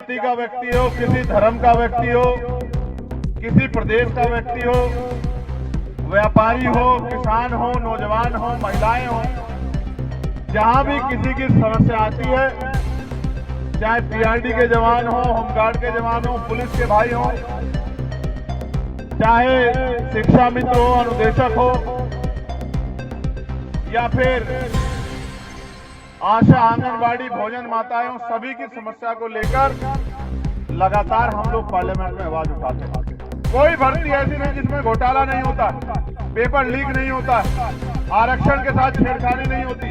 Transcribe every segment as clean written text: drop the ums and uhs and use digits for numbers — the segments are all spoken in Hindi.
जाति का व्यक्ति हो, किसी धर्म का व्यक्ति हो, किसी प्रदेश का व्यक्ति हो, व्यापारी हो, किसान हो, नौजवान हो, महिलाएं हो, जहां भी किसी की समस्या आती है, चाहे पीआरडी के जवान हो, होमगार्ड के जवान हो, पुलिस के भाई हो, चाहे शिक्षा मित्र हो, अनुदेशक हो, या फिर आशा आंगनबाड़ी भोजन माताएं हो, सभी की समस्या को लेकर लगातार हम लोग पार्लियामेंट में आवाज उठाते हैं। कोई भर्ती ऐसी नहीं जिसमें घोटाला नहीं होता, पेपर लीक नहीं होता, आरक्षण के साथ छेड़खानी नहीं होती,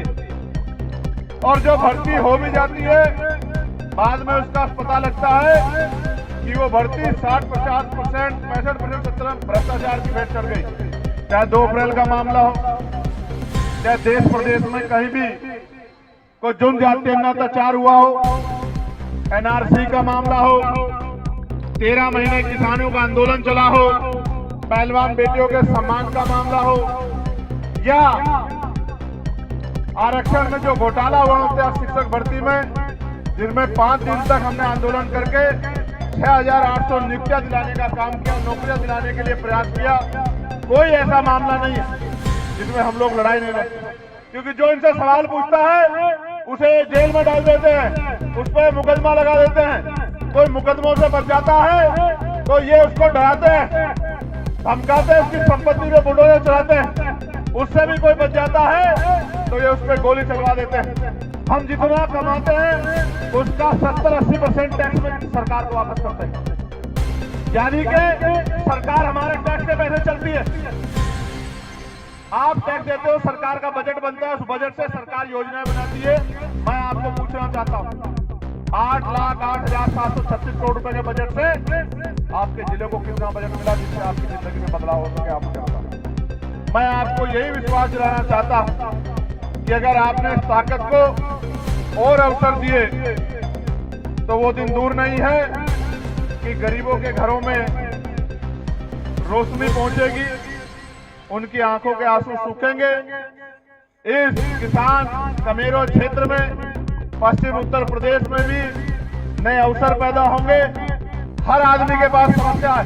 और जो भर्ती हो भी जाती है बाद में उसका पता लगता है कि वो भर्ती 60-50%, 65%, 70% भ्रष्टाचार की भेंट चढ़ गई। चाहे 2 अप्रैल का मामला हो, चाहे देश प्रदेश में कहीं भी कोई जुर्म जाति अत्याचार हुआ हो, एनआरसी का मामला हो, 13 महीने किसानों का आंदोलन चला हो, पहलवान बेटियों के सम्मान का मामला हो, या आरक्षण में जो घोटाला हुआ होता है शिक्षक भर्ती में, जिनमें 5 दिन तक हमने आंदोलन करके 6,800 नियुक्तियां दिलाने का काम किया, नौकरियां दिलाने के लिए प्रयास किया। कोई ऐसा मामला नहीं है जिसमें हम लोग लड़ाई नहीं लड़ते, क्योंकि जो इनसे सवाल पूछता है उसे जेल में डाल देते हैं, उस पर मुकदमा लगा देते हैं। कोई मुकदमों से बच जाता है तो ये उसको डराते हैं, धमकाते हैं, उसकी संपत्ति पे बुलडोजर चलाते हैं। उससे भी कोई बच जाता है तो ये उस पर गोली चलवा देते हैं। हम जितना कमाते हैं उसका 70-80% टैक्स में सरकार को वापस करते हैं, यानी कि सरकार हमारे टैक्स के पैसे चलती है। आप टैक्स देते हो, सरकार का बजट बनता है, उस बजट से सरकार योजनाएं बनाती है। मैं आपको पूछना चाहता हूँ, 8,08,736 करोड़ रुपए के बजट से आपके जिले को कितना बजट मिला जिससे आपकी जिंदगी में बदलाव हो सके? आप मुझे बताओ। मैं आपको यही विश्वास दिलाना चाहता हूं कि अगर आपने इस ताकत को और अवसर दिए तो वो दिन दूर नहीं है कि गरीबों के घरों में रोशनी पहुंचेगी, उनकी आंखों के आंसू सूखेंगे। इस किसान कमेरो क्षेत्र में, पश्चिम उत्तर प्रदेश में भी नए अवसर पैदा होंगे। हर आदमी के पास समस्या है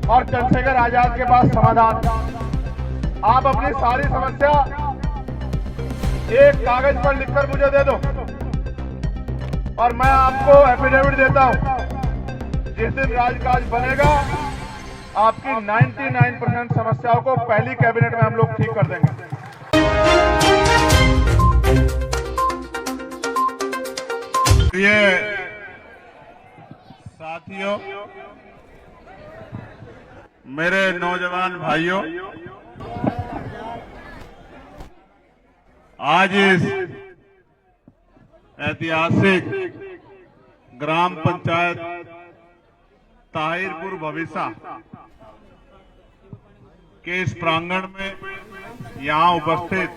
और चंद्रशेखर आजाद के पास समाधान। आप अपनी सारी समस्या एक कागज पर लिखकर मुझे दे दो और मैं आपको एफिडेविट देता हूं, जिस दिन राजकाज बनेगा आपकी 99% समस्याओं को पहली कैबिनेट में हम लोग ठीक कर देंगे। ये साथियों, मेरे नौजवान भाइयों, आज इस ऐतिहासिक ग्राम पंचायत ताहिरपुर भविसा के इस प्रांगण में यहां उपस्थित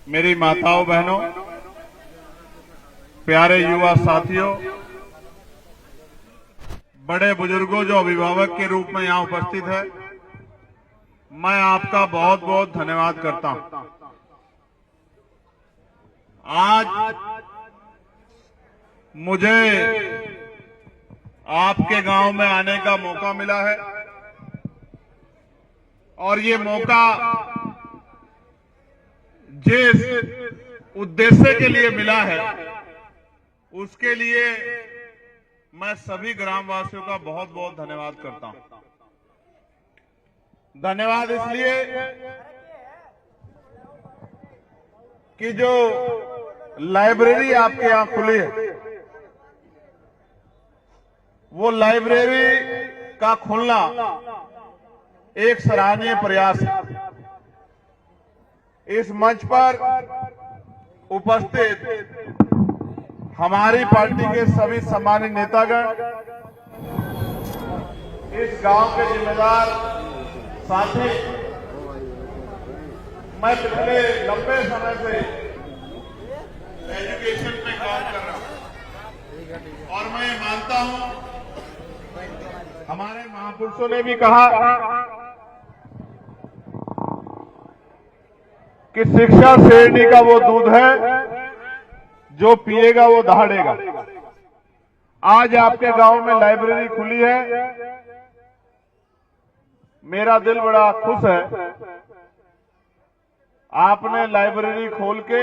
मेरी माताओं, बहनों, प्यारे युवा साथियों, बड़े बुजुर्गों जो अभिभावक के रूप में यहां उपस्थित है, मैं आपका बहुत बहुत धन्यवाद करता हूं। आज मुझे आपके गांव में आने का मौका मिला है और ये मौका जिस उद्देश्य के लिए मिला है उसके लिए मैं सभी ग्रामवासियों का बहुत बहुत धन्यवाद करता हूं। धन्यवाद इसलिए कि जो लाइब्रेरी आपके यहां खुली है, वो लाइब्रेरी का खुलना एक सराहनीय प्रयास है। इस मंच पर उपस्थित हमारी पार्टी के सभी सम्मानित नेतागण, इस गांव के जिम्मेदार साथी, मैं पिछले लंबे समय से एजुकेशन पे काम कर रहा हूं और मैं मानता हूं, हमारे महापुरुषों ने भी कहा कि शिक्षा शेरनी का वो दूध है जो पिएगा वो दहाड़ेगा। आज आपके गांव में लाइब्रेरी खुली है, मेरा दिल बड़ा खुश है। आपने लाइब्रेरी खोल के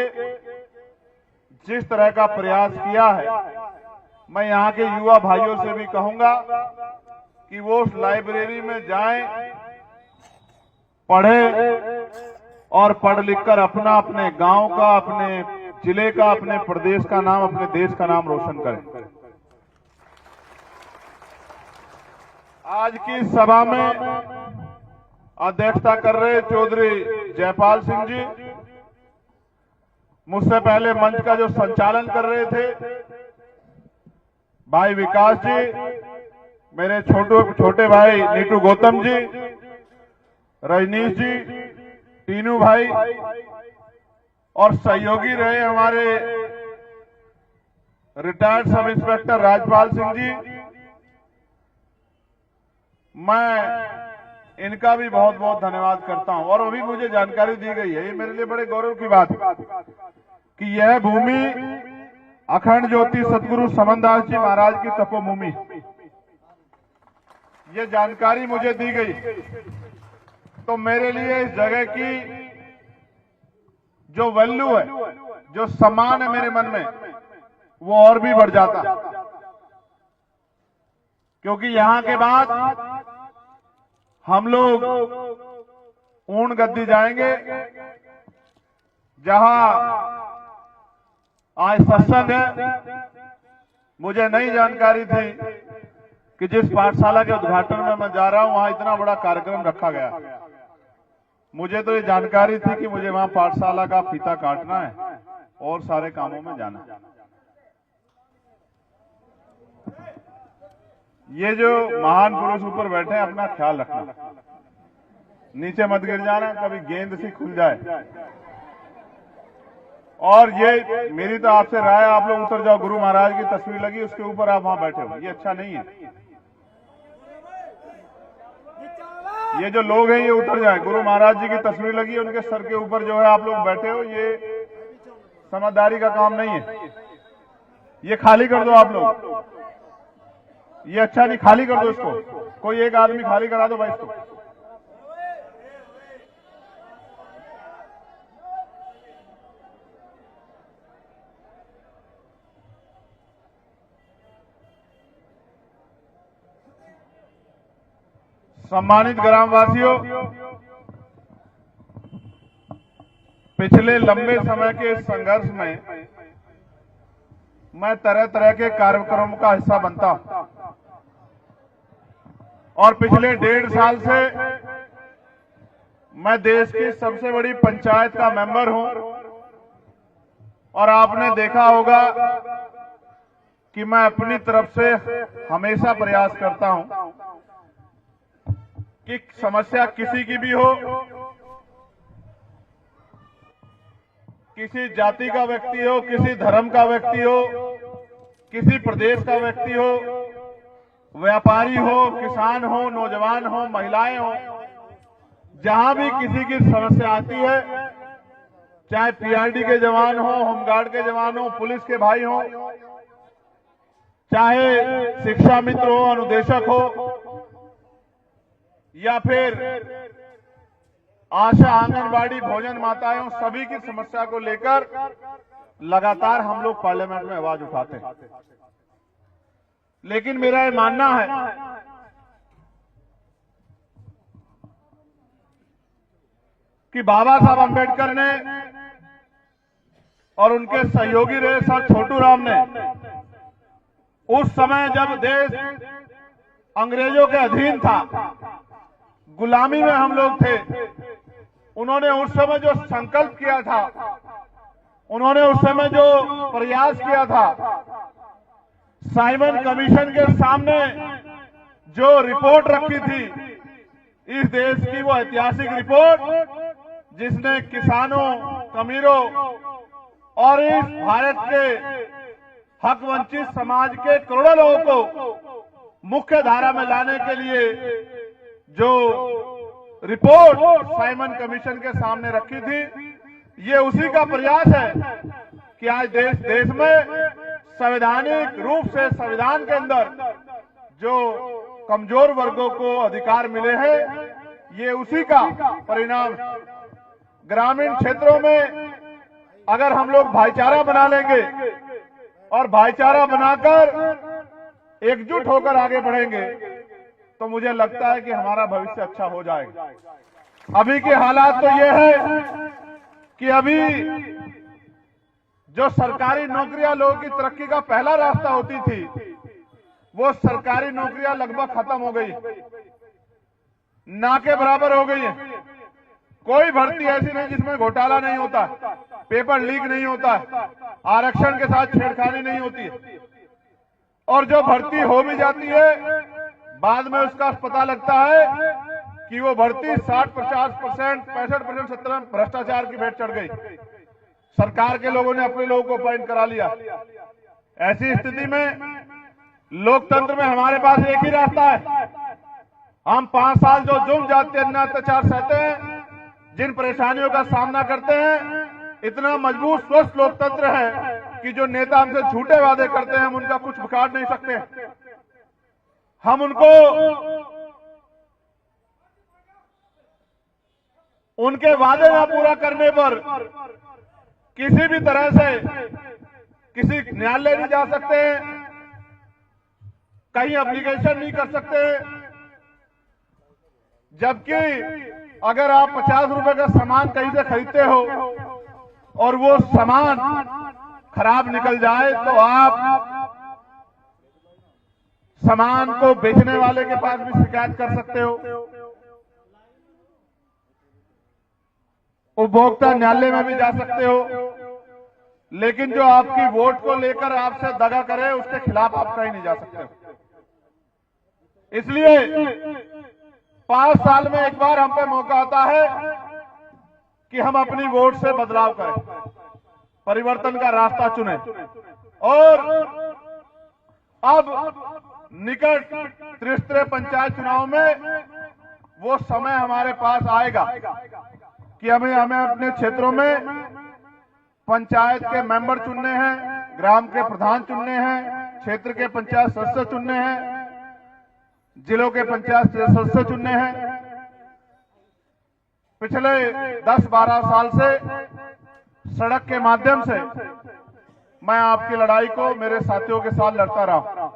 जिस तरह का प्रयास किया है, मैं यहां के युवा भाइयों से भी कहूंगा कि वो उस लाइब्रेरी में जाएं, पढ़े और पढ़ लिखकर अपना, अपने गांव का, अपने जिले का, अपने प्रदेश का नाम, अपने देश का नाम रोशन करें। आज की सभा में अध्यक्षता कर रहे चौधरी जयपाल सिंह जी, मुझसे पहले मंच का जो संचालन कर रहे थे भाई विकास जी, मेरे छोटे भाई नीटू गौतम जी, रजनीश जी, तीनू भाई और सहयोगी रहे हमारे retired sub inspector Rajpal Singh ji, मैं इनका भी बहुत बहुत धन्यवाद करता हूं। और अभी मुझे जानकारी दी गई है, ये मेरे लिए बड़े गौरव की बात है कि यह भूमि अखंड ज्योति सदगुरु समनदास जी महाराज की तपोभूमि, ये जानकारी मुझे दी गई। तो मेरे लिए इस जगह की जो वैल्यू है, जो सम्मान है मेरे मन में, वो और भी बढ़ जाता, क्योंकि यहां के बाद हम लोग ऊन गद्दी जाएंगे, जहां आज सत्संग है। मुझे नई जानकारी थी कि जिस पाठशाला के उद्घाटन में मैं जा रहा हूं, वहां इतना बड़ा कार्यक्रम रखा गया। मुझे तो ये जानकारी थी कि मुझे वहां पाठशाला का फीता काटना है और सारे कामों में जाना है। ये जो महान पुरुष ऊपर बैठे हैं, अपना ख्याल रखना, नीचे मत गिर जाना, कभी गेंद सी खुल जाए। और ये मेरी तो आपसे राय, आप लोग उतर जाओ। गुरु महाराज की तस्वीर लगी, उसके ऊपर आप वहां बैठे हो, ये अच्छा नहीं है। ये जो लोग हैं ये उतर जाए। गुरु महाराज जी की तस्वीर लगी, उनके सर के ऊपर जो है आप लोग बैठे हो, ये समझदारी का काम नहीं है। ये खाली कर दो आप लोग, ये अच्छा नहीं, खाली कर दो इसको। कोई एक आदमी खाली करा दो भाई इसको। सम्मानित ग्रामवासियों, पिछले लंबे समय के संघर्ष में मैं तरह तरह के कार्यक्रमों का हिस्सा बनता और पिछले 1.5 साल से मैं देश की सबसे बड़ी पंचायत का मेंबर हूं। और आपने देखा होगा कि मैं अपनी तरफ से हमेशा प्रयास करता हूं कि समस्या किसी की भी हो, किसी जाति का व्यक्ति हो, किसी धर्म का व्यक्ति हो, किसी प्रदेश का व्यक्ति हो, व्यापारी हो, किसान हो, नौजवान हो, महिलाएं हो, जहां भी किसी की समस्या आती है, चाहे पीआरडी के जवान हो, होमगार्ड के जवान हो, पुलिस के भाई हो, चाहे शिक्षा मित्र हो, अनुदेशक हो, या फिर आशा आंगनबाड़ी भोजन माताएं हो, सभी की समस्या को लेकर लगातार हम लोग पार्लियामेंट में आवाज उठाते हैं। लेकिन मेरा ये मानना है कि बाबा साहब अंबेडकर ने और उनके सहयोगी रहे सर छोटू राम ने, उस समय जब देश अंग्रेजों के अधीन था, गुलामी में हम लोग थे, उन्होंने उस समय जो संकल्प किया था, उन्होंने उस समय जो प्रयास किया था, साइमन कमीशन के सामने जो रिपोर्ट रखी थी, इस देश की वो ऐतिहासिक रिपोर्ट जिसने किसानों, अमीरों और इस भारत के हक वंचित समाज के करोड़ों लोगों को मुख्य धारा में लाने के लिए जो रिपोर्ट साइमन कमीशन के सामने रखी थी, ये उसी का प्रयास है कि आज देश में संवैधानिक रूप से संविधान के अंदर जो कमजोर वर्गों को अधिकार मिले हैं, ये उसी का परिणाम। ग्रामीण क्षेत्रों में अगर हम लोग भाईचारा बना लेंगे और भाईचारा बनाकर एकजुट होकर आगे बढ़ेंगे तो मुझे लगता है कि हमारा भविष्य अच्छा हो जाएगा। अभी के हालात तो ये है कि अभी जो सरकारी नौकरियां लोगों की तरक्की का पहला रास्ता होती थी, वो सरकारी नौकरियां लगभग खत्म हो गई, ना के बराबर हो गई है। कोई भर्ती ऐसी नहीं जिसमें घोटाला नहीं होता, पेपर लीक नहीं होता, आरक्षण के साथ छेड़खानी नहीं होती है। और जो भर्ती हो भी जाती है, बाद में उसका पता लगता है कि वो भर्ती 60-50%, 65%, 70% भ्रष्टाचार की भेंट चढ़ गई। सरकार के लोगों ने अपने लोगों को अपॉइंट करा लिया। ऐसी स्थिति में लोकतंत्र में हमारे पास एक ही रास्ता है। हम 5 साल जो जुल्म जाति अन्याय अत्याचार सहते हैं, जिन परेशानियों का सामना करते हैं, इतना मजबूत स्वस्थ लोकतंत्र है कि जो नेता हमसे झूठे वादे करते हैं हम उनका कुछ बिगाड़ नहीं सकते। हम उनको उनके वादे ना पूरा करने पर किसी भी तरह से किसी न्यायालय नहीं जा सकते, कहीं एप्लीकेशन नहीं कर सकते। जबकि अगर आप 50 रुपए का सामान कहीं से खरीदते हो और वो सामान खराब निकल जाए तो आप सामान को बेचने वाले के पास भी शिकायत कर सकते हो, उपभोक्ता न्यायालय में भी जा सकते हो। लेकिन जो आपकी वोट को लेकर आपसे दगा करे उसके खिलाफ आप कहीं नहीं जा सकते। इसलिए 5 साल में एक बार हम पे मौका आता है कि हम अपनी वोट से बदलाव करें, परिवर्तन का रास्ता चुनें। और अब निकट त्रिस्तरीय पंचायत चुनाव में वो समय हमारे पास आएगा कि हमें अपने क्षेत्रों में पंचायत के मेंबर चुनने हैं, ग्राम के प्रधान चुनने हैं, क्षेत्र के पंचायत सदस्य चुनने हैं, जिलों के पंचायत सदस्य चुनने हैं। पिछले 10-12 साल से सड़क के माध्यम से मैं आपकी लड़ाई को मेरे साथियों के साथ लड़ता रहा।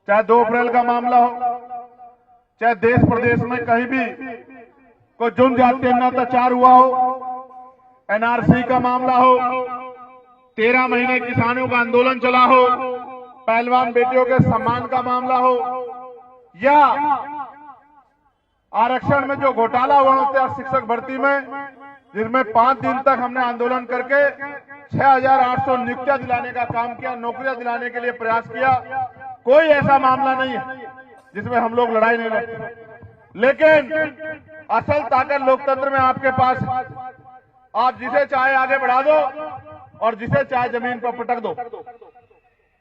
चाहे 2 अप्रैल का मामला हो, चाहे देश प्रदेश में कहीं भी कोई जुर्म जाति अन्याय अत्याचार हुआ हो, एनआरसी का मामला हो, 13 महीने किसानों का आंदोलन चला हो, पहलवान बेटियों के सम्मान का मामला हो, या आरक्षण में जो घोटाला हुआ होता है शिक्षक भर्ती में, जिसमें 5 दिन तक हमने आंदोलन करके 6,800 नियुक्तियां दिलाने का काम किया, नौकरियां दिलाने के लिए प्रयास किया। कोई ऐसा मामला नहीं है जिसमें हम लोग लड़ाई नहीं लड़ते। लेकिन असल ताकत लोकतंत्र में आपके पास है। आप जिसे चाहे आगे बढ़ा दो और जिसे चाहे जमीन पर पटक दो।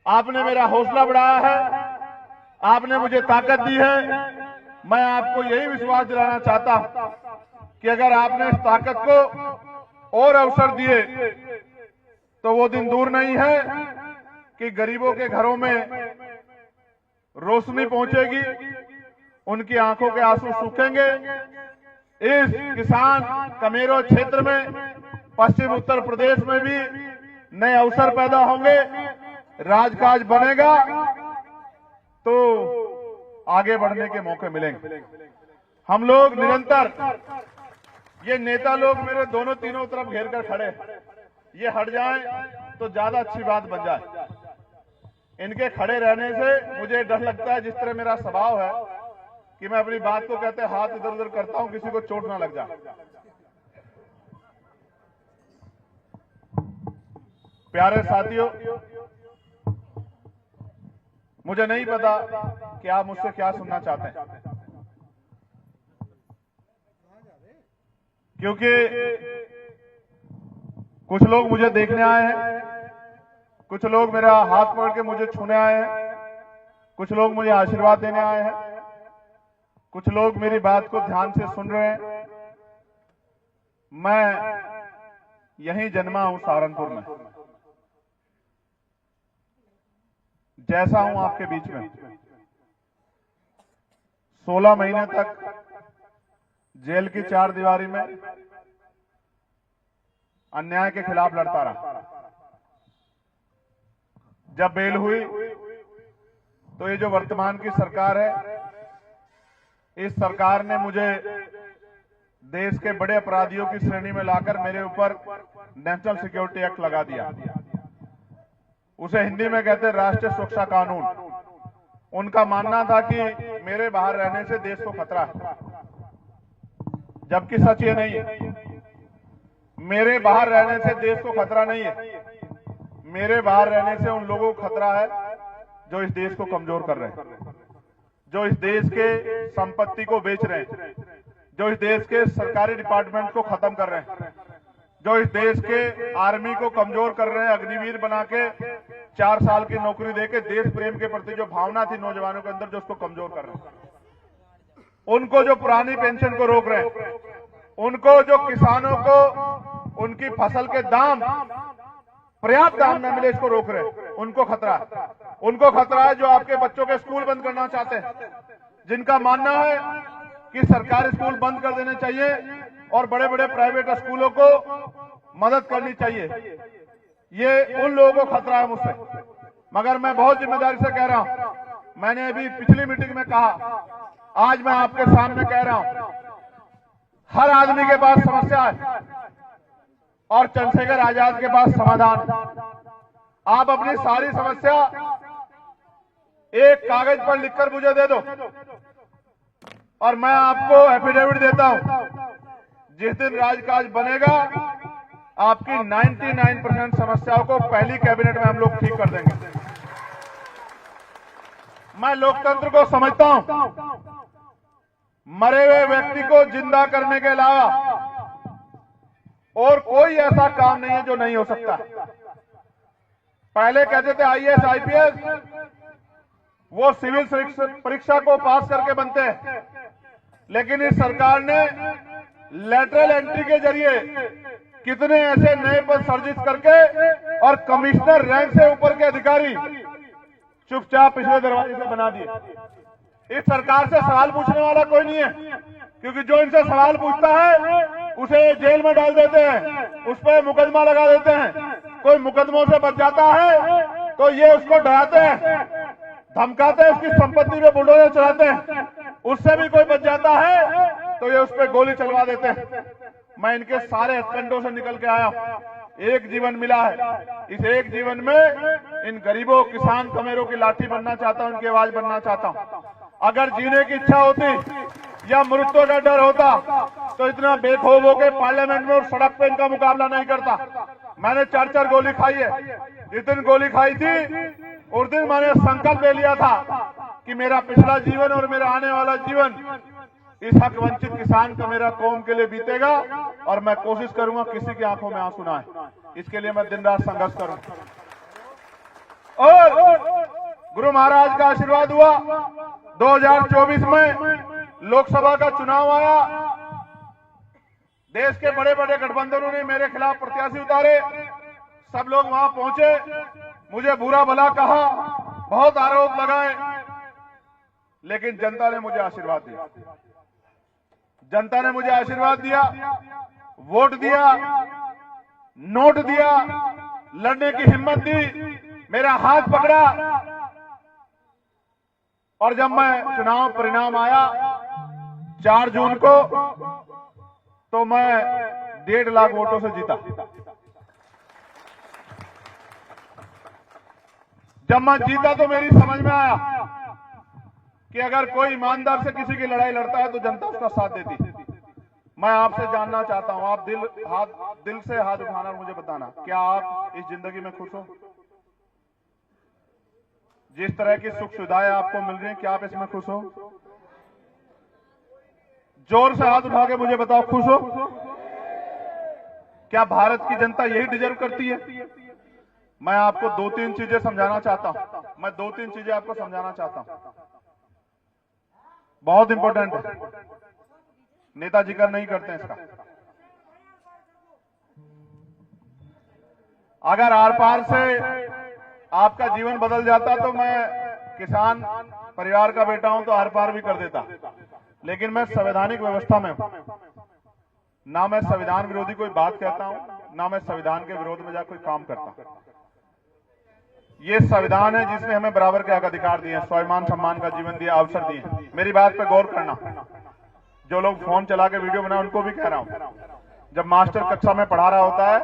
आपने मेरा हौसला बढ़ाया है, आपने मुझे ताकत दी है। मैं आपको यही विश्वास दिलाना चाहता हूं कि अगर आपने इस ताकत को और अवसर दिए तो वो दिन दूर नहीं है कि गरीबों के घरों में रोशनी पहुंचेगी, उनकी आंखों के आंसू सूखेंगे। इस किसान कमेरो क्षेत्र में, पश्चिम उत्तर प्रदेश में भी नए अवसर पैदा होंगे, राजकाज बनेगा तो आगे बढ़ने के मौके मिलेंगे। हम लोग निरंतर, ये नेता लोग मेरे दोनों तीनों तरफ घेर कर खड़े हैं, ये हट जाएं तो ज्यादा अच्छी बात बन जाए। इनके खड़े रहने से मुझे डर लगता है, जिस तरह मेरा स्वभाव है कि मैं अपनी बात को कहते हाथ इधर उधर करता हूं, किसी को चोट ना लग जाए। प्यारे साथियों, मुझे नहीं पता कि आप मुझसे क्या सुनना चाहते हैं, क्योंकि कुछ लोग मुझे देखने आए हैं, कुछ लोग मेरा हाथ पकड़ के मुझे छूने आए हैं, कुछ लोग मुझे आशीर्वाद देने आए हैं, कुछ लोग मेरी बात को ध्यान से सुन रहे हैं। मैं यहीं जन्मा हूं, सहारनपुर में। जैसा हूं आपके बीच में। 16 महीने तक जेल की चार दीवारी में अन्याय के खिलाफ लड़ता रहा। जब बेल हुई तो ये जो वर्तमान की सरकार है, इस सरकार ने मुझे देश के बड़े अपराधियों की श्रेणी में लाकर मेरे ऊपर नेशनल सिक्योरिटी एक्ट लगा दिया। उसे हिंदी में कहते हैं राष्ट्रीय सुरक्षा कानून। उनका मानना था कि मेरे बाहर रहने से देश को खतरा है, जबकि सच ये नहीं है। मेरे बाहर रहने से देश को खतरा नहीं है। मेरे बाहर रहने से उन लोगों को खतरा है जो इस देश को कमजोर कर रहे हैं, जो इस देश के संपत्ति को बेच रहे हैं, जो इस देश के सरकारी डिपार्टमेंट को खत्म कर रहे हैं, जो इस देश के आर्मी को कमजोर कर रहे हैं, अग्निवीर बना के 4 साल की नौकरी देके देश प्रेम के प्रति जो भावना थी नौजवानों के अंदर, जो उसको कमजोर कर रहे हैं। उनको जो पुरानी पेंशन को रोक रहे हैं, उनको जो किसानों को उनकी फसल के दाम पर्याप्त दाम न मिले, इसको रोक रहे हैं, उनको खतरा है। उनको खतरा है जो आपके बच्चों के स्कूल बंद करना चाहते हैं, जिनका मानना है कि सरकारी स्कूल बंद कर देने चाहिए और बड़े बड़े प्राइवेट स्कूलों को मदद करनी चाहिए। ये उन लोगों को खतरा है मुझसे। मगर मैं बहुत जिम्मेदारी से कह रहा हूं, मैंने अभी पिछली मीटिंग में कहा, आज मैं आपके सामने कह रहा हूं, हर आदमी के पास समस्या है और चंद्रशेखर आजाद के पास समाधान। आप अपनी सारी समस्या एक कागज पर लिखकर मुझे दे दो और मैं आपको एफिडेविट देता हूं, जिस दिन राजकाज बनेगा आपकी 99% समस्याओं को पहली कैबिनेट में हम लोग ठीक कर देंगे। मैं लोकतंत्र को समझता हूं। मरे हुए व्यक्ति को जिंदा करने के अलावा और कोई ऐसा काम नहीं है जो नहीं हो सकता। पहले कहते थे आईएएस आईपीएस वो सिविल परीक्षा को पास करके बनते हैं, लेकिन इस सरकार ने लेटरल एंट्री के जरिए कितने ऐसे नए पद सर्जित करके और कमिश्नर रैंक से ऊपर के अधिकारी चुपचाप पिछले दरवाजे से बना दिए। इस सरकार से सवाल पूछने वाला कोई नहीं है, क्योंकि जो इनसे सवाल पूछता है उसे जेल में डाल देते हैं, उस पर मुकदमा लगा देते हैं। कोई मुकदमों से बच जाता है तो ये उसको डराते हैं, धमकाते हैं, उसकी संपत्ति पे बुलडोजर चलाते हैं। उससे भी कोई बच जाता है तो ये उस पर गोली चलवा देते हैं। मैं इनके सारे हथकंडों से निकल के आया हूं। एक जीवन मिला है, इस एक जीवन में इन गरीबों किसान कमेरों की लाठी बनना चाहता हूं, उनकी आवाज बनना चाहता हूं। अगर जीने की इच्छा होती या मृत्यु का डर होता तो इतना बेखौफ होकर पार्लियामेंट में और सड़क पे इनका मुकाबला नहीं करता। मैंने 4-4 गोली खाई है। जिस दिन गोली खाई थी उस दिन मैंने संकल्प ले लिया था कि मेरा पिछला जीवन और मेरा आने वाला जीवन इस हक वंचित किसान का मेरा कौम के लिए बीतेगा और मैं कोशिश करूंगा किसी की आंखों में आंसू ना आए। इसके लिए मैं दिन रात संघर्ष करूंगा। और गुरु महाराज का आशीर्वाद हुआ। 2024 में लोकसभा का चुनाव आया। देश के बड़े बड़े गठबंधनों ने मेरे खिलाफ प्रत्याशी उतारे। सब लोग वहां पहुंचे, मुझे बुरा भला कहा, बहुत आरोप लगाए, लेकिन जनता ने मुझे आशीर्वाद दिया। जनता ने मुझे आशीर्वाद दिया, वोट दिया, नोट दिया, लड़ने की हिम्मत दी, मेरा हाथ पकड़ा। और जब मैं चुनाव परिणाम आया 4 जून को, तो मैं 1.5 लाख वोटों से जीता। जब मैं जीता तो मेरी समझ में आया कि अगर कोई ईमानदार से किसी की लड़ाई लड़ता है तो जनता उसका साथ देती। मैं आपसे जानना चाहता हूं, आप दिल से हाथ उठाना और मुझे बताना, क्या आप इस जिंदगी में खुश हो? जिस तरह की सुख सुविधाएं आपको मिल रही हैं, क्या आप इसमें खुश हो? जोर से हाथ उठा के मुझे बताओ, खुश हो? क्या भारत की जनता यही डिजर्व करती है? मैं आपको 2-3 चीजें समझाना चाहता हूं। मैं 2-3 चीजें आपको समझाना चाहता हूं, बहुत इंपॉर्टेंट है। नेताजी का नहीं करते हैं इसका। अगर आर पार से आपका जीवन बदल जाता तो मैं किसान परिवार का बेटा हूं तो आर पार भी कर देता, लेकिन मैं संवैधानिक व्यवस्था में हूं। ना मैं संविधान विरोधी कोई बात कहता हूं, ना मैं संविधान के विरोध में जाकर कोई काम करता। ये संविधान है जिसने हमें बराबर के हक अधिकार दिए, स्वाभिमान सम्मान का जीवन दिया, अवसर दिए। मेरी बात पे गौर करना। जो लोग फोन चला के वीडियो बनाए उनको भी कह रहा हूं, जब मास्टर कक्षा में पढ़ा रहा होता है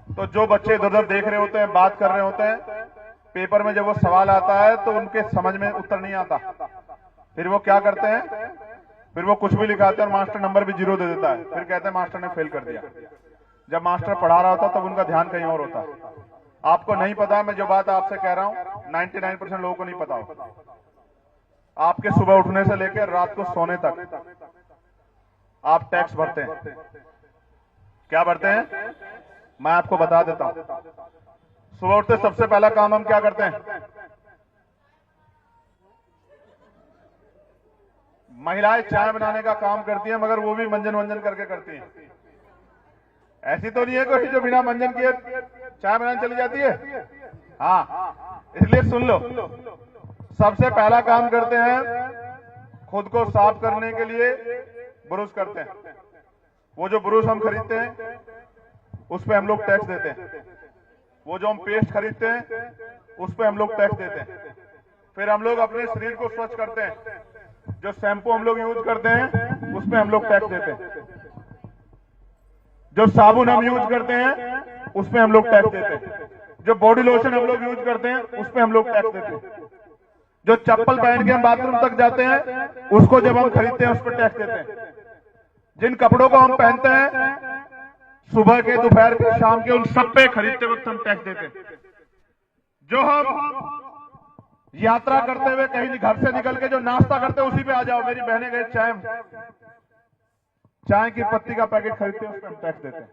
तो जो बच्चे इधर उधर देख रहे होते हैं, बात कर रहे होते हैं, पेपर में जब वो सवाल आता है तो उनके समझ में उत्तर नहीं आता। फिर वो क्या करते हैं, फिर वो कुछ भी लिखाते हैं और मास्टर नंबर भी 0 दे देता है। फिर कहते हैं मास्टर ने फेल कर दिया। जब मास्टर पढ़ा रहा होता तब उनका ध्यान कहीं और होता है। आपको नहीं पता है, मैं जो बात आपसे कह रहा हूं 99% लोगों को नहीं पता हो। आपके सुबह उठने से लेकर रात को सोने तक आप टैक्स भरते हैं। क्या भरते हैं मैं आपको बता देता हूं। सुबह उठते सबसे पहला काम हम क्या करते हैं? महिलाएं चाय बनाने का काम करती हैं, मगर वो भी मंजन वंजन करके करती हैं। ऐसी तो नहीं है कोई जो बिना मंजन किए चाय बनाने चली जाती है। हाँ, इसलिए सुन लो, सबसे पहला काम करते हैं खुद को साफ करने के लिए ब्रश करते हैं। वो जो ब्रश हम खरीदते हैं उस पे हम लोग टैक्स देते हैं। वो जो हम पेस्ट खरीदते हैं उस पे हम लोग टैक्स देते हैं। फिर हम लोग अपने शरीर को स्वच्छ करते हैं, जो शैम्पू हम लोग यूज करते हैं उस पे हम लोग टैक्स देते हैं। जो साबुन हम यूज करते हैं उस पे हम लोग टैक्स देते हैं। जो बॉडी लोशन हम लोग यूज करते हैं उस पे हम लोग टैक्स देते हैं। जो चप्पल पहन के हम बाथरूम तक जाते हैं उसको जब हम खरीदते हैं उस पर टैक्स देते हैं। जिन कपड़ों को हम पहनते हैं सुबह के, दोपहर के, शाम के, उन सब पे खरीदते वक्त हम टैक्स देते हैं। जो हम यात्रा करते हुए कहीं घर से निकल के जो नाश्ता करते हैं उसी पे आ जाओ। मेरी बहनें गए चाय की पत्ती का पैकेट खरीदते हैं उस पर हम टैक्स देते हैं।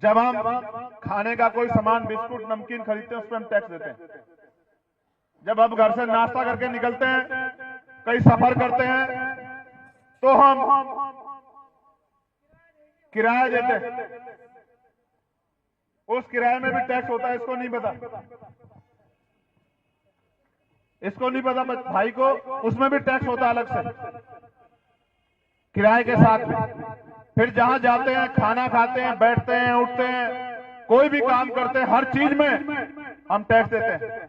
जब हम खाने का कोई सामान, बिस्कुट, नमकीन खरीदते हैं उस पर हम टैक्स देते हैं। जब हम घर से नाश्ता करके निकलते हैं, कहीं सफर करते हैं, तो हम किराया देते हैं। उस किराए में भी टैक्स होता है। इसको नहीं पता, इसको नहीं पता भाई को, उसमें भी टैक्स होता है अलग से किराए के साथ में। फिर जहां जाते हैं, खाना खाते हैं, बैठते हैं, उठते हैं, कोई भी काम करते हैं, हर चीज में हम टैक्स देते हैं।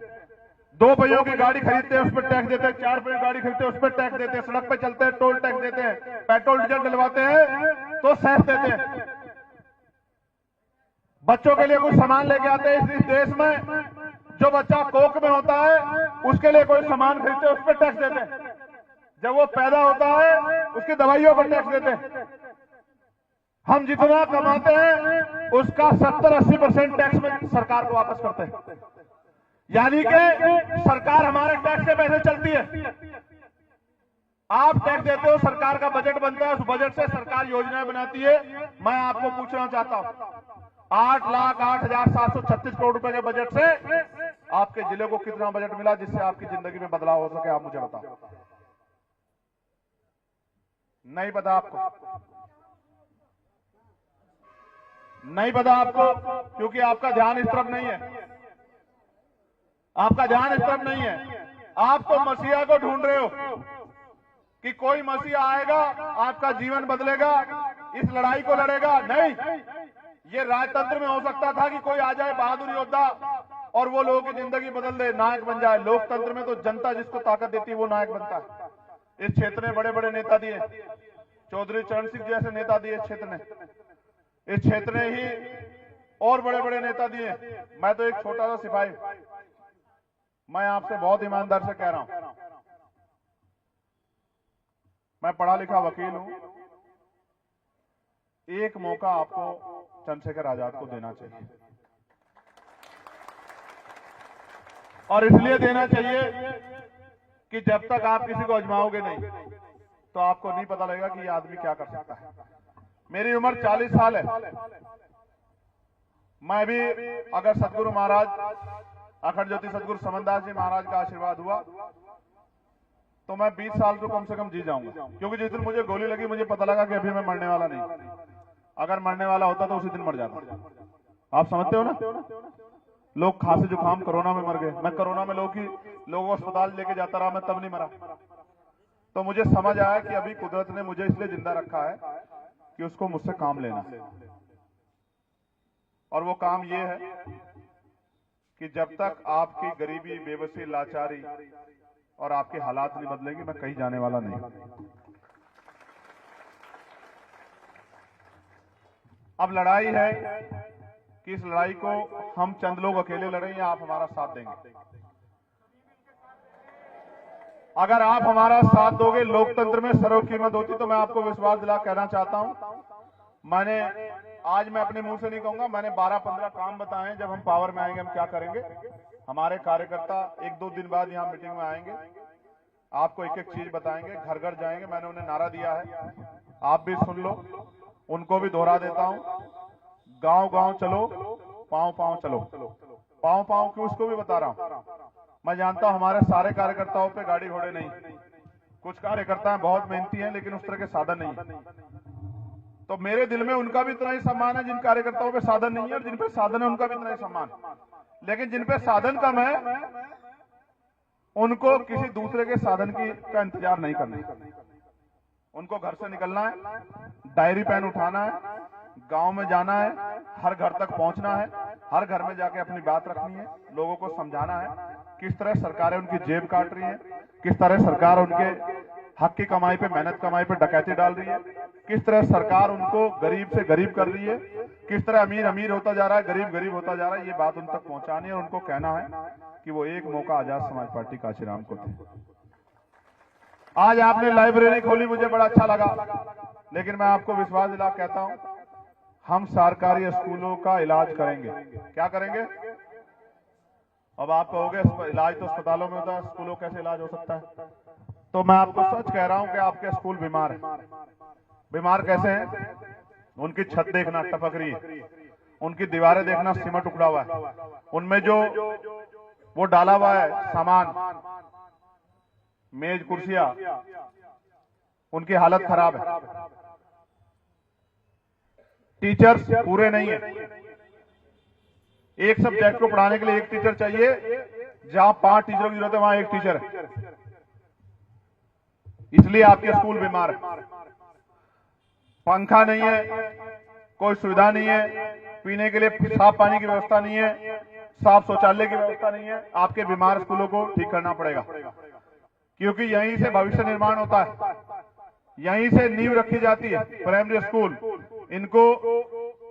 2 पहियों की गाड़ी खरीदते हैं उस पर टैक्स देते हैं, 4 पहियों की गाड़ी खरीदते हैं उस पर टैक्स देते हैं, सड़क पे चलते हैं टोल टैक्स देते हैं, पेट्रोल डीजल डलवाते हैं तो सेस देते हैं। बच्चों के लिए कुछ सामान लेके आते हैं इस देश में, जो बच्चा कोख में होता है उसके लिए कोई सामान खरीदते हैं उस पर टैक्स देते हैं। जब वो पैदा होता है उसकी दवाइयों पर टैक्स देते हैं। हम जितना कमाते हैं उसका 70-80% टैक्स में सरकार को वापस करते हैं। यानी कि सरकार हमारे टैक्स के पैसे चलती है। आप टैक्स देते हो, सरकार का बजट बनता है, उस बजट से सरकार योजनाएं बनाती है। मैं आपको पूछना चाहता हूं 8,08,736 करोड़ रुपए के बजट से आपके जिले को कितना बजट मिला जिससे आपकी जिंदगी में बदलाव हो सके? आप मुझे बताओ। नहीं पता आपको? नहीं पता आपको, क्योंकि आपका ध्यान इस तरफ नहीं है। आपका ध्यान इस तरफ नहीं है। आप तो मसीहा को ढूंढ रहे हो कि कोई मसीहा आएगा, आपका जीवन बदलेगा, इस लड़ाई को लड़ेगा। नहीं, ये राजतंत्र में हो सकता था कि कोई आ जाए बहादुर योद्धा और वो लोगों की जिंदगी बदल दे, नायक बन जाए। लोकतंत्र में तो जनता जिसको ताकत देती है वो नायक बनता है। इस क्षेत्र में बड़े बड़े नेता दिए, चौधरी चरण सिंह जैसे नेता दिए इस क्षेत्र ने। इस क्षेत्र ने ही और बड़े बड़े नेता दिए। मैं तो एक छोटा सा सिपाही, मैं आपसे बहुत ईमानदार से कह रहा हूं, मैं पढ़ा लिखा वकील हूं। एक मौका आपको चंद्रशेखर आजाद को देना चाहिए, और इसलिए देना चाहिए कि जब तक आप किसी को आजमाओगे नहीं तो आपको नहीं पता लगेगा कि ये आदमी क्या कर सकता है। मेरी उम्र 40 साल है। मैं भी अगर सदगुरु महाराज अखंड ज्योति सदगुरु समनदास जी महाराज का आशीर्वाद हुआ तो मैं 20 साल तो कम से कम जी जाऊंगा। क्योंकि जिस दिन मुझे गोली लगी मुझे पता लगा कि अभी मैं मरने वाला नहीं। अगर मरने वाला होता तो उसी दिन मर जाता। आप समझते हो ना? लोग खांसी जुकाम कोरोना में मर गए। मैं कोरोना में लोगों को अस्पताल लेके जाता रहा, मैं तब नहीं मरा। तो मुझे समझ आया कि अभी कुदरत ने मुझे इसलिए जिंदा रखा है कि उसको मुझसे काम लेना। और वो काम ये है कि जब तक आपकी गरीबी, बेबसी, लाचारी और आपके हालात नहीं बदलेंगे, मैं कहीं जाने वाला नहीं। अब लड़ाई है कि इस लड़ाई को हम चंद लोग अकेले लड़ें या आप हमारा साथ देंगे। अगर आप हमारा साथ दोगे, लोकतंत्र में सर्वकीमत होती, तो मैं आपको विश्वास दिला कहना चाहता हूं, आज मैं अपने मुंह से नहीं कहूंगा, मैंने 12-15 काम बताए। जब हम पावर में आएंगे हम क्या करेंगे। हमारे कार्यकर्ता 1-2 दिन बाद यहां मीटिंग में आएंगे, आपको एक एक चीज बताएंगे, घर घर जाएंगे। मैंने उन्हें नारा दिया है, आप भी सुन लो, उनको भी दोहरा देता हूं। गांव गांव चलो, पांव पांव चलो। पांव पांव क्यों, उसको भी बता रहा हूं। मैं जानता हूं हमारे सारे कार्यकर्ताओं पे गाड़ी घोड़े नहीं, कुछ कार्यकर्ता बहुत मेहनती हैं, लेकिन उस तरह के साधन नहीं। तो मेरे दिल में उनका भी इतना ही सम्मान है जिन कार्यकर्ताओं पे साधन नहीं है, और जिन पे साधन है उनका भी इतना ही सम्मान। लेकिन जिन पे साधन कम है, उनको किसी दूसरे के साधन का इंतजार नहीं करना। उनको घर से निकलना है, डायरी पेन उठाना है, गांव में जाना है, हर घर तक पहुंचना है, हर घर में जाके अपनी बात रखनी है, लोगों को समझाना है किस तरह सरकारें उनकी जेब काट रही है, किस तरह सरकार उनके हक की कमाई पे, मेहनत कमाई पे डकैती डाल रही है, किस तरह सरकार उनको गरीब से गरीब कर रही है, किस तरह अमीर अमीर होता जा रहा है, गरीब गरीब होता जा रहा है। ये बात उन तक पहुंचानी है और उनको कहना है कि वो एक मौका आजाद समाज पार्टी कांशीराम को थे। आज आपने लाइब्रेरी खोली, मुझे बड़ा अच्छा लगा, लेकिन मैं आपको विश्वास दिला कहता हूं, हम सरकारी स्कूलों का इलाज करेंगे। क्या करेंगे? अब आप कहोगे इलाज तो अस्पतालों में होता है, स्कूलों कैसे इलाज हो सकता है? तो मैं आपको सच कह रहा हूं कि आपके स्कूल बीमार है। बीमार कैसे हैं? उनकी छत देखना टपक रही है, उनकी दीवारें देखना सीमेंट उखड़ा हुआ है, उनमें जो वो डाला हुआ है सामान, मेज कुर्सियां, उनकी हालत खराब है। टीचर्स पूरे नहीं है। एक सब्जेक्ट को पढ़ाने के लिए एक टीचर चाहिए, जहां 5 टीचरों की जरूरत है वहां एक टीचर है। इसलिए आपके स्कूल बीमार है। पंखा नहीं है, कोई सुविधा नहीं है, पीने के लिए साफ पानी की व्यवस्था नहीं है, साफ शौचालय की व्यवस्था नहीं है। आपके बीमार स्कूलों को ठीक करना पड़ेगा, क्योंकि यहीं से भविष्य निर्माण होता है, यहीं से नींव रखी जाती है। प्राइमरी स्कूल,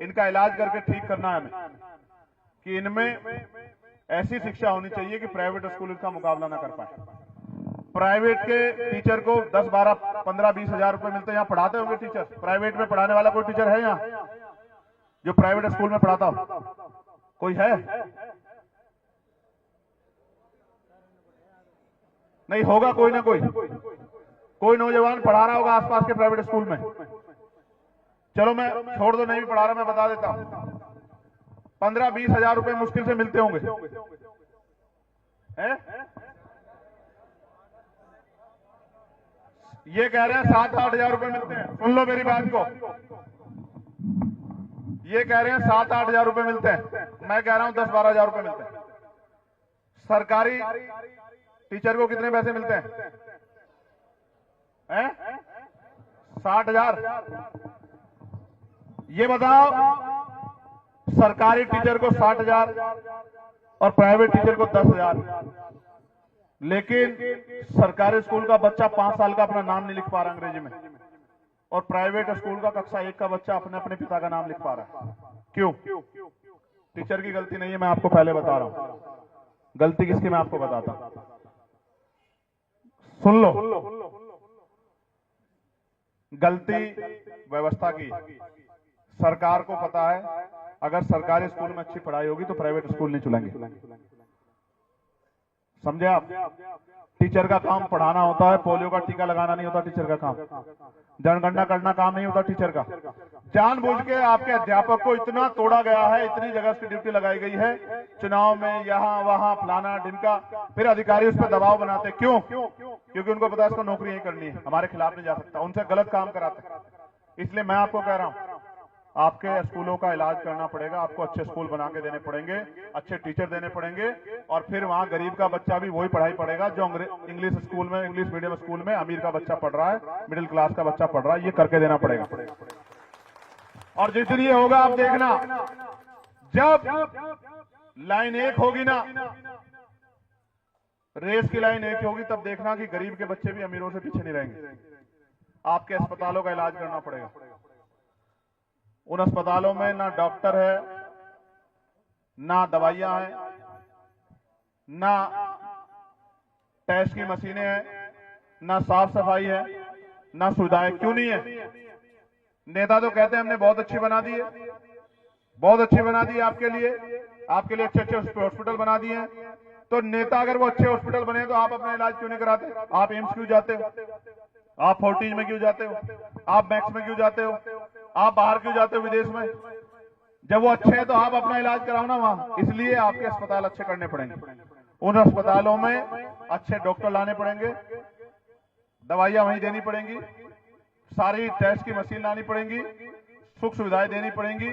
इनका इलाज करके ठीक करना है हमें, कि इनमें ऐसी शिक्षा होनी चाहिए कि प्राइवेट स्कूल इसका मुकाबला ना कर पाए। प्राइवेट के टीचर को 10, 12, 15, 20 हजार रुपए मिलते हैं। यहाँ पढ़ाते होंगे टीचर? प्राइवेट में पढ़ाने वाला कोई टीचर है यहाँ जो प्राइवेट स्कूल में पढ़ाता हो? कोई है? नहीं होगा, कोई ना कोई नौजवान पढ़ा रहा होगा आसपास के प्राइवेट स्कूल में। चलो मैं छोड़ दो, नहीं भी पढ़ा रहा, मैं बता देता हूं, 15-20 हजार रुपए मुश्किल से मिलते होंगे। ये कह रहे हैं 7-8 हजार रुपए मिलते हैं। सुन लो मेरी बात को, ये कह रहे हैं 7-8 हजार रुपए मिलते हैं, मैं कह रहा हूं 10-12 हजार रुपए मिलते हैं। सरकारी टीचर को कितने पैसे मिलते हैं? 60 हजार। ये बताओ, सरकारी टीचर को 60 हजार और प्राइवेट टीचर को 10 हजार। लेकिन सरकारी स्कूल का बच्चा 5 साल का अपना नाम नहीं लिख पा रहा अंग्रेजी में, और प्राइवेट स्कूल का कक्षा 1 का बच्चा अपने अपने पिता का नाम लिख पा रहा है। क्यों? टीचर की गलती नहीं है, मैं आपको पहले बता रहा हूं। गलती किसकी, मैं आपको बताता हूं। सुन लो, गलती व्यवस्था की। सरकार को पता है अगर सरकारी स्कूल में अच्छी पढ़ाई होगी तो प्राइवेट स्कूल नहीं चलेंगे। समझे आप? टीचर का काम पढ़ाना होता है, पोलियो का टीका लगाना नहीं होता टीचर का काम, जनगणना करना काम नहीं होता टीचर का। जानबूझ के आपके अध्यापक को इतना तोड़ा गया है, इतनी जगह उसकी ड्यूटी लगाई गई है, चुनाव में यहाँ वहां फलाना ढिमका, फिर अधिकारी उस पर दबाव बनाते। क्यों? क्योंकि उनको पता है इसको नौकरी यही करनी है, हमारे खिलाफ नहीं जा सकता, उनसे गलत काम कराते। इसलिए मैं आपको कह रहा हूं, आपके स्कूलों का इलाज करना पड़ेगा, आपको अच्छे स्कूल बना के देने पड़ेंगे, अच्छे टीचर देने पड़ेंगे, और फिर वहां गरीब का बच्चा भी वही पढ़ाई पढ़ेगा जो इंग्लिश स्कूल में, इंग्लिश मीडियम स्कूल में अमीर का बच्चा पढ़ रहा है, मिडिल क्लास का बच्चा पढ़ रहा है। ये करके देना पड़ेगा। और जिस दिन ये होगा आप देखना, जब लाइन एक होगी ना, रेस की लाइन एक होगी, तब देखना कि गरीब के बच्चे भी अमीरों से पीछे नहीं रहेंगे। आपके अस्पतालों का इलाज करना पड़ेगा। उन अस्पतालों में ना डॉक्टर है, ना दवाइयां हैं, ना टेस्ट की मशीनें हैं, ना साफ सफाई है, ना सुविधाएं। क्यों नहीं है? नेता तो कहते हैं हमने बहुत अच्छी बना दी है, बहुत अच्छी बना दी है आपके लिए अच्छे अच्छे हॉस्पिटल बना दिए हैं। तो नेता अगर वो अच्छे हॉस्पिटल बने तो आप अपना इलाज क्यों नहीं कराते? आप एम्स क्यों जाते हो? आप फोर्टिज में क्यों जाते हो? आप मैक्स में क्यों जाते हो? आप बाहर क्यों जाते हो विदेश में? जब वो अच्छे हैं तो आप अपना इलाज कराओ ना वहां। इसलिए आपके अस्पताल अच्छे करने पड़ेंगे। उन अस्पतालों में अच्छे डॉक्टर लाने पड़ेंगे, दवाइयां वहीं देनी पड़ेंगी, सारी टेस्ट की मशीन लानी पड़ेंगी, सुख सुविधाएं देनी पड़ेंगी,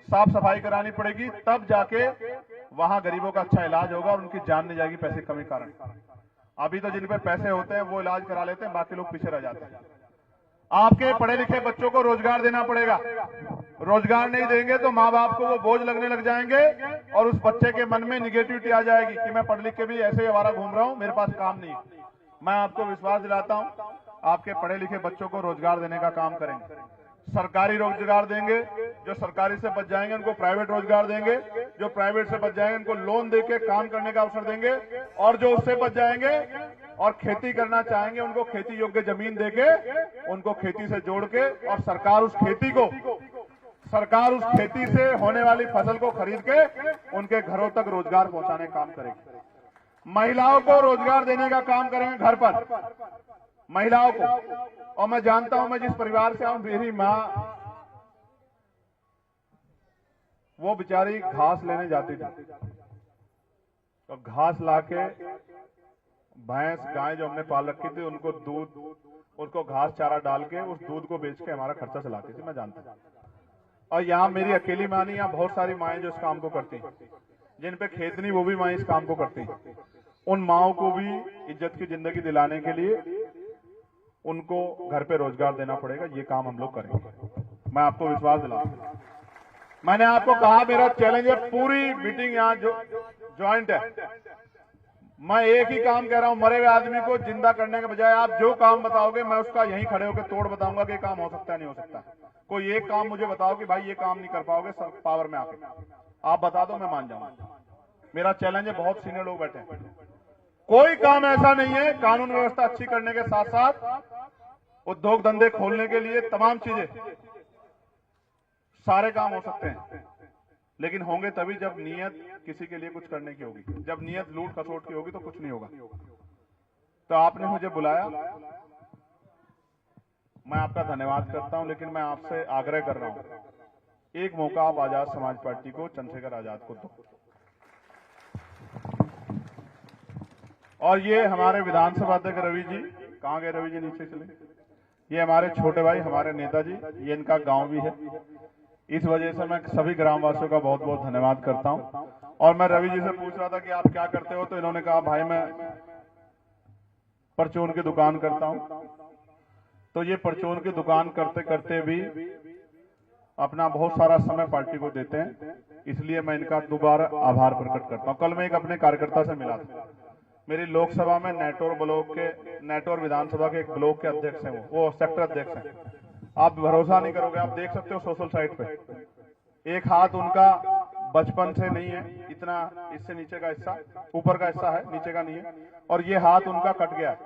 साफ सफाई करानी पड़ेगी, तब जाके वहां गरीबों का अच्छा इलाज होगा और उनकी जान नहीं जाएगी पैसे की कमी कारण। अभी तो जिन पे पैसे होते हैं वो इलाज करा लेते हैं, बाकी लोग पीछे रह जाते हैं। आपके पढ़े लिखे बच्चों को रोजगार देना पड़ेगा। रोजगार नहीं देंगे तो माँ बाप को वो बोझ लगने लग जाएंगे और उस बच्चे के मन में निगेटिविटी आ जाएगी कि मैं पढ़ लिख के भी ऐसे ही आवारा घूम रहा हूं, मेरे पास काम नहीं है। मैं आपको विश्वास दिलाता हूं, आपके पढ़े लिखे बच्चों को रोजगार देने का काम करेंगे। सरकारी रोजगार देंगे, जो सरकारी से बच जाएंगे उनको प्राइवेट रोजगार देंगे, जो प्राइवेट से बच जाएंगे उनको लोन देके काम करने का अवसर देंगे, और जो उससे बच जाएंगे और खेती करना चाहेंगे उनको खेती योग्य जमीन देके उनको खेती से जोड़ के, और सरकार उस खेती से होने वाली फसल को खरीद के उनके घरों तक रोजगार पहुंचाने का काम करेंगे। महिलाओं को रोजगार देने का काम करेंगे घर पर, महिलाओं को। और मैं जानता हूं, मैं जिस परिवार से आऊं, मेरी मां वो बेचारी घास लेने जाती थी, तो घास लाके भैंस गाय जो हमने पाल रखी थी उनको दूध, उसको घास चारा डाल के उस दूध को बेच के हमारा खर्चा चलाती थी, मैं जानता हूं। और यहाँ मेरी अकेली मां नहीं, यहाँ बहुत सारी माएं जो इस काम को करती हैं, जिन पे खेत नहीं वो भी माएं इस काम को करती हैं। उन माओं को भी इज्जत की जिंदगी दिलाने के लिए उनको घर पे रोजगार देना पड़ेगा। ये काम हम लोग करेंगे, मैं आपको विश्वास दिलाता हूं। मैंने आपको कहा मेरा चैलेंज है, पूरी मीटिंग यहाँ जो ज्वाइंट है। मैं एक ही काम कह रहा हूं, मरे हुए आदमी को जिंदा करने के बजाय आप जो काम बताओगे मैं उसका यहीं खड़े होकर तोड़ बताऊंगा कि काम हो सकता है नहीं हो सकता। कोई एक काम मुझे बताओ कि भाई ये काम नहीं कर पाओगे सब पावर में आके, आप बता दो, मैं मान जाऊंगा। मेरा चैलेंज है, बहुत सीनियर लोग बैठे हैं, कोई काम ऐसा नहीं है। कानून व्यवस्था अच्छी करने के साथ साथ उद्योग धंधे खोलने के लिए तमाम चीजें, सारे काम हो सकते हैं, लेकिन होंगे तभी जब नीयत किसी के लिए कुछ करने की होगी। जब नीयत लूट खसोट की होगी तो कुछ नहीं होगा। तो आपने मुझे बुलाया, मैं आपका धन्यवाद करता हूं, लेकिन मैं आपसे आग्रह कर रहा हूं, एक मौका आप आजाद समाज पार्टी को, चंद्रशेखर आजाद को दो। और ये हमारे विधानसभा अध्यक्ष रवि जी, कहां गए रवि जी? नीचे चले। ये हमारे छोटे भाई, हमारे नेताजी, ये इनका गांव भी है। इस वजह से मैं सभी ग्रामवासियों का बहुत बहुत धन्यवाद करता हूं। और मैं रवि जी से पूछ रहा था कि आप क्या करते हो, तो इन्होंने कहा भाई मैं परचून की दुकान करता हूं। तो ये परचून की दुकान करते करते भी अपना बहुत सारा समय पार्टी को देते हैं, इसलिए मैं इनका दोबारा आभार प्रकट करता हूं। कल मैं एक अपने कार्यकर्ता से मिला था, मेरी लोकसभा में नेटौर विधानसभा के एक ब्लॉक के अध्यक्ष हैं, वो सेक्टर अध्यक्ष हैं। आप भरोसा नहीं करोगे, आप देख सकते हो सोशल साइट पे, एक हाथ उनका बचपन से नहीं है इतना, इससे नीचे का हिस्सा, ऊपर का हिस्सा है, नीचे का नहीं है, और ये हाथ उनका कट गया।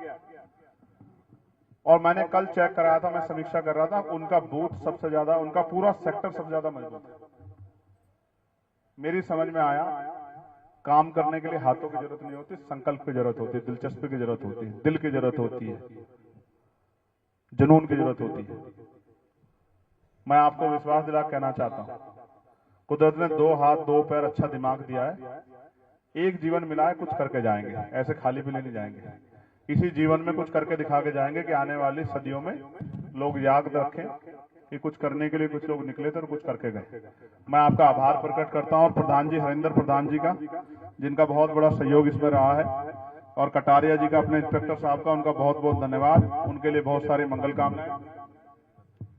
और मैंने कल चेक कराया था, मैं समीक्षा कर रहा था, उनका बूथ सबसे ज्यादा, उनका पूरा सेक्टर सबसे ज्यादा मजबूत है। मेरी समझ में आया, काम करने के लिए हाथों की जरूरत नहीं होती, संकल्प की जरूरत होती है, दिलचस्पी की जरूरत होती है, दिल की जरूरत होती है, जुनून की जरूरत होती है। मैं आपको विश्वास दिला कहना चाहता हूं, कुदरत ने 2 हाथ 2 पैर अच्छा दिमाग दिया है, एक जीवन मिला है, कुछ करके जाएंगे, ऐसे खाली पीले नहीं जाएंगे। इसी जीवन में कुछ करके दिखा के जाएंगे कि आने वाली सदियों में लोग याद रखें कि कुछ करने के लिए कुछ लोग निकले थे और कुछ करके गए। मैं आपका आभार प्रकट करता हूं और प्रधान जी हरिंदर प्रधान जी का, जिनका बहुत बड़ा सहयोग इसमें रहा है, और कटारिया जी का, अपने इंस्पेक्टर साहब का, उनका बहुत बहुत धन्यवाद, उनके लिए बहुत सारी मंगल कामनाएं,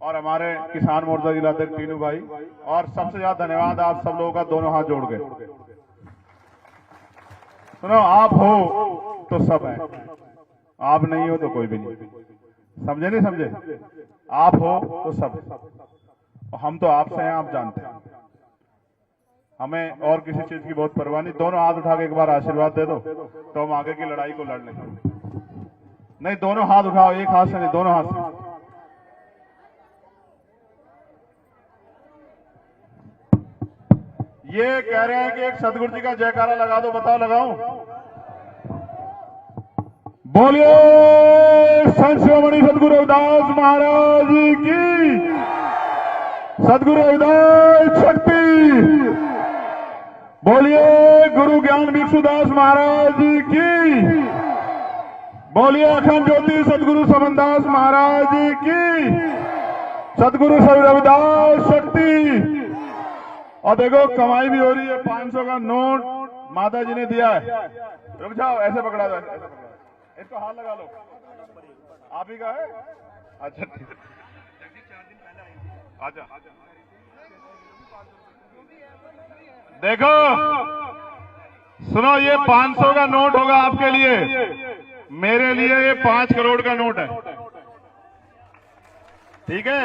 और हमारे किसान मोर्चा जिलाध्यक्ष टीनू भाई, और सबसे ज्यादा धन्यवाद आप सब लोगों का दोनों हाथ जोड़ के। सुनो, आप हो तो सब है, आप नहीं हो तो कोई भी नहीं, समझे नहीं समझे? आप हो तो सब, और हम तो आपसे हैं, आप जानते हैं। हमें और किसी चीज की बहुत परवाह नहीं। दोनों हाथ उठा के एक बार आशीर्वाद दे दो तो हम आगे की लड़ाई को लड़ लेंगे। नहीं, दोनों हाथ उठाओ, एक हाथ से नहीं, दोनों हाथ से। ये कह रहे हैं कि एक सदगुरु जी का जयकारा लगा दो, बताओ लगाऊं? बोलिए संत शिरोमणि सदगुरु रविदास महाराज की, सदगुरु रविदास शक्ति। बोलिए गुरु ज्ञान भिक्षुदास महाराज की। बोलिए अखंड ज्योति सदगुरु समनदास महाराज की, सदगुरु सर रविदास शक्ति। और देखो कमाई भी हो रही है। 500 का नोट माता जी ने दिया है। रुक जाओ, ऐसे पकड़ा दो, ऐसे पकड़ा दो, इसको हाथ लगा लो। आप ही का है? अच्छा ठीक है, आजा। देखो सुनो, ये 500 का नोट होगा आपके लिए, मेरे लिए ये 5 करोड़ का नोट है, ठीक है?